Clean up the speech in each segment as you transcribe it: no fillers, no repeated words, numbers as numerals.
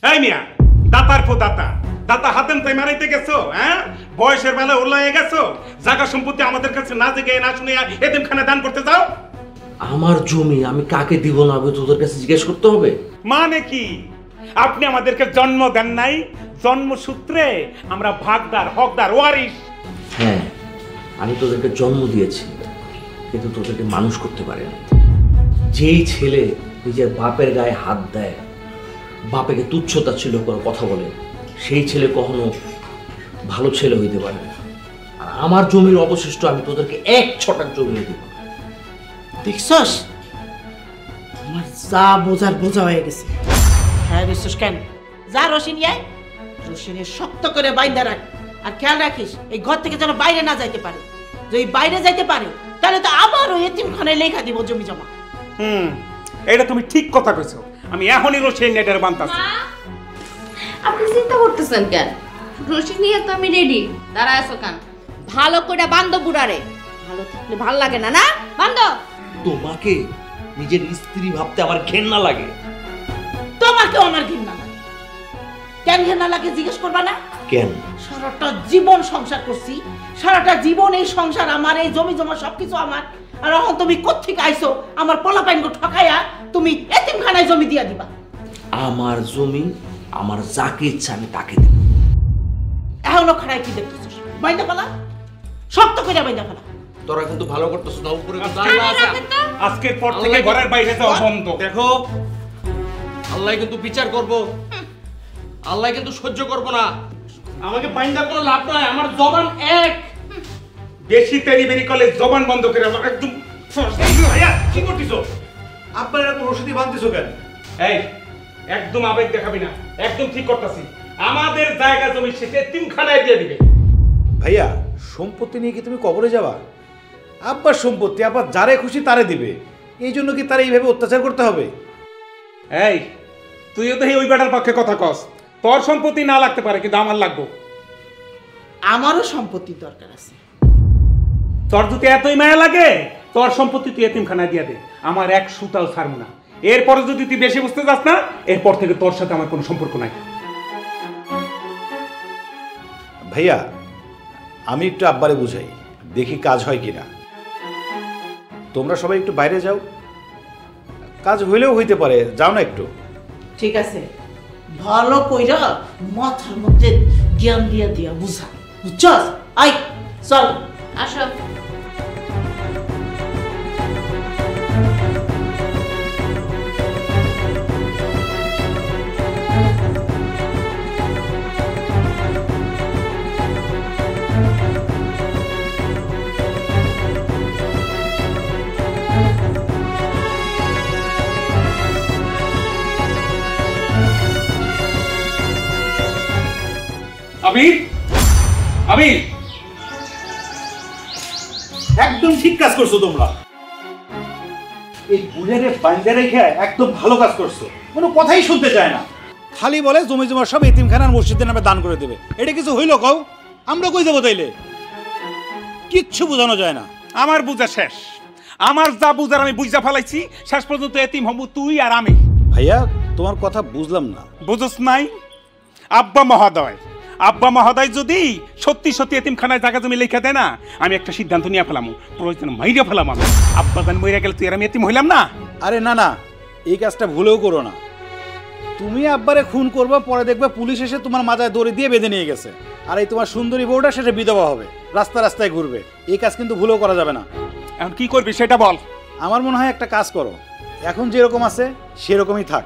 এই মিয়া দাতার পো দাতা দাতা হাতেম তাই মারাইতে গেছো, হ্যাঁ? বয়সের বেলা ওলাইয়ে গেছো, জায়গা সম্পত্তি আমাদের কাছে না জেগে না শুনে এতিমখানায় দান করতে যাও। আমার জমি আমি কাকে দিব না হবে তোদের কাছে জিজ্ঞেস করতে হবে? মানে কি? আপনি আমাদেরকে জন্ম দেন নাই, জন্মসূত্রে আমরা ভাগদার হকদার ওয়ারিশ। হ্যাঁ, আমি তোদেরকে জন্ম দিয়েছি, কিন্তু তোদেরকে মানুষ করতে পারে না। যেই ছেলে নিজের বাপের গায়ে হাত দেয়, বাপেকে তুচ্ছতা ছিল করে কথা বলে, সেই ছেলে কখনো ভালো ছেলে হইতে পারে না। আর আমার জমির অবশিষ্ট আমি তোদেরকে 1 ছটাক জমি দেব। দেখছস আমার যা বোঝার বোঝা হয়ে গেছে। হ্যাঁ দেখছস কেন? যা রশি নিয়ে আয়, রশি নিয়ে শক্ত করে বাইন্ধা রাখ। আর খেয়াল রাখিস এই ঘর থেকে যেন বাইরে না যাইতে পারে। যদি বাইরে যাইতে পারে তাহলে তো আবার ওই এতিমখানায় লেখা দিব জমি জমা। এটা তুমি ঠিক কথা কইছো। আমি এখনই রশি নেটের বান্তাছি। আপনি চিন্তা করতেছেন কেন? রশি নিয়ে তো আমি রেডি। দাঁড়া আছো কেন? ভালো করে বান্ধ বুড়ারে। ভালো থাকলে ভাল লাগে না, না? বান্ধ। তোমাকে নিজের স্ত্রী ভাবতে আমার ঘেন্না লাগে। তোমাকেও আমার ঘৃণা লাগে। কেন ঘৃণা লাগে জিজ্ঞেস করবা না? কেন? সারাটা জীবন সংসার করছি, সারাটা জীবন এই সংসার আমার, এই জমি জমা সবকিছু আমার। আর এখন তুমি কোত্থেকে আইছো আমার পোলাপাইনকে ঠকাইয়া তুমি এতিমখানায় জমি দিয়া দিবা? আমার জমি আমার যাকে ইচ্ছা আমি তাকে দেব। এখনো খাড়াই কি দেখতেছিস? বাইন্দা ফেলা, শক্ত করে বাইন্দা ফেলা। তোরা কিন্তু ভালো করতেছ না, উপরে আজকের পর থেকে ঘরের বাইরে যাওয়া বন্ধ। দেখো, আল্লাহ কিন্তু বিচার করব, আল্লাহ কিন্তু সহ্য করব না। আমাকে বাইন্দা কোনো লাভ নাই, আমার জবান এক। বেশি তেরি বেরি করলে জবান বন্ধ করে একদম। কি করতেছো? আপনারা এত রশিদি বাঁধতেছো কেন? এই একদম আবেগ দেখাবি না, একদম ঠিক করতেছি। আমাদের জায়গা জমি সে এতিমখানায় দিয়ে দিবে। ভাইয়া, সম্পত্তি নিয়ে কি তুমি কবরে যাবা? আব্বার সম্পত্তি আব্বা যারে খুশি তারে দিবে, এই জন্য কি তারা এইভাবে অত্যাচার করতে হবে? এই তুইও তো ওই বেটার পক্ষে কথা কস। তোর সম্পত্তি না লাগতে পারে, কিন্তু আমার লাগবো। আমারও সম্পত্তির দরকার আছে। তোর যদি এতই মায়া লাগে, তোর সম্পত্তি তুই এতিমখানায় দিয়ে দে। আমার এক সুতাও ছাড়বো না। এরপরে যদি তুই বেশি বুঝতে যাস না, এরপর থেকে তোর সাথে আমার কোনো সম্পর্ক নাই। ভাইয়া, আমি একটু আব্বারে বুঝাই, দেখি কাজ হয় কিনা। তোমরা সবাই একটু বাইরে যাও, কাজ হইলেও হইতে পারে, যাও না একটু। ঠিক আছে, ভালো কইরা মাথার মধ্যে জ্ঞান দিয়া দিয়া বুঝা, বুঝছস? আই চল আসো। আবির, আবির, একদম ঠিক কাজ করছো তোমরা। এই বুঝারে বাইন্দা রেখে একদম ভালো কাজ করছো, কোনো কথাই শুনতে চায় না। খালি বলে জমি জমা সব এতিমখানার মসজিদের নামে দান করে দেবে। এটা কিছু হইল কও? আমরা কই যাবো তাইলে? কিচ্ছু বোঝানো যায় না। আমার বুঝা শেষ। আমার যা বুঝার আমি বুঝা ফেলাইছি। শেষ পর্যন্ত এতিম হবো তুই আর আমি। ভাইয়া, তোমার কথা বুঝলাম না। বুঝস নাই? আব্বা মহোদয় যদি সত্যি সত্যি এতিমখানায় জায়গা জমি লেখা দেয় না, আমি একটা সিদ্ধান্ত নিয়ে ফেলাম, প্রয়োজন মাইরে ফেলাম। আমি আব্বা জান মইরা গেলে তুই আর আমি এতিম হইলাম না। আরে না না, এই কাজটা ভুলেও করো না। তুমি আব্বারে খুন করবে, পরে দেখবে পুলিশ এসে তোমার মাথায় দড়ি দিয়ে বেঁধে নিয়ে গেছে। আর এই তোমার সুন্দরী বউটা শেষে বিধবা হবে, রাস্তায় ঘুরবে। এই কাজ কিন্তু ভুলেও করা যাবে না। এখন কি করবি সেটা বল। আমার মনে হয় একটা কাজ করো, এখন যেরকম আছে সেরকমই থাক,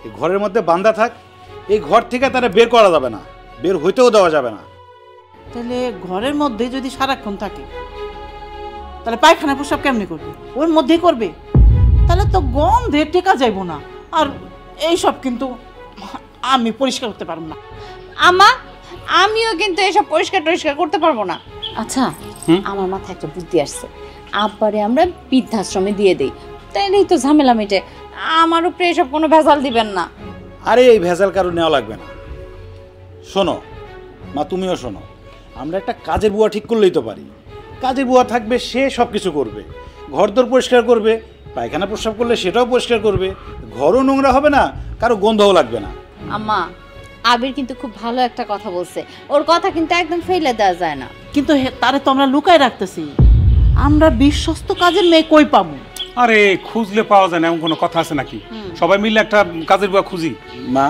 এই ঘরের মধ্যে বান্ধা থাক। এই ঘর থেকে তারা বের করা যাবে না, বের হইতেও দেওয়া যাবে না। তাহলে ঘরের মধ্যে যদি সারাক্ষণ থাকে, তাহলে পায়খানা প্রসাব কেমনি করবে? ওর মধ্যেই করবে। তাহলে তো গন্ধে টেকা যাইব না। আর এইসব কিন্তু আমি পরিষ্কার করতে পারবো না। আমা, আমিও কিন্তু এসব পরিষ্কার করতে পারবো না। আচ্ছা, আমার মাথায় একটা বুদ্ধি আসছে। আব্বারে আমরা বৃদ্ধাশ্রমে দিয়ে দেই, তাইলেই তো ঝামেলা মিটে। আমার উপরে এসব কোনো ভেজাল দিবেন না। আরে এই ভেজাল কারো নেওয়া লাগবে না। শোনো মা, তুমিও শোনো, আমরা একটা কাজের বুয়া ঠিক করলেই তো পারি। কাজের বুয়া থাকবে, সে সব কিছু করবে, ঘরদোর পরিষ্কার করবে, পায়খানা প্রস্রাব করলে সেটাও পরিষ্কার করবে, ঘরও নোংরা হবে না, কারো গন্ধও লাগবে না। আম্মা আবির কিন্তু খুব ভালো একটা কথা বলছে, ওর কথা কিন্তু একদম ফেলে দেওয়া যায় না। কিন্তু তারে তো আমরা লুকায় রাখতেছি, আমরা বিশ্বস্ত কাজের মেয়ে কই পাবো? আরে খুঁজলে পাওয়া যায় না এমন কোনো কথা আছে নাকি? সবাই মিলে একটা কাজের বুয়া খুঁজি। মা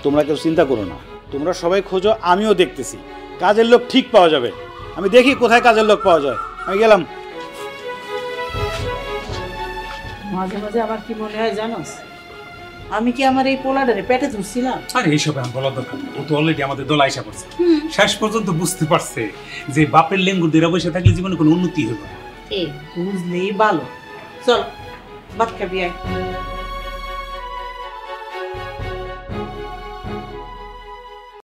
তোমরা কেউ চিন্তা করো না, তোমরা সবাই খোঁজো, আমিও দেখতেছি কাজের লোক ঠিক পাওয়া যাবে। আমি দেখি কোথায় কাজের লোক পাওয়া যায়। আমি গেলাম। মাঝে মাঝে আমার কি মনে হয় জানোস, আমি কি আমার এই পোলাডারে পেটে ধরছিলাম? আরে এইসব এখন বলার দরকার নেই, ও তো অলরেডি আমাদের দল আইসা পড়ছে। শেষ পর্যন্ত বুঝতে পারছে যে বাপের লেঙ্গুর দেরা বসে থাকলে জীবনে কোনো উন্নতি হবে না। বুঝলেই ভালো। চল ভাত খাবি আয়।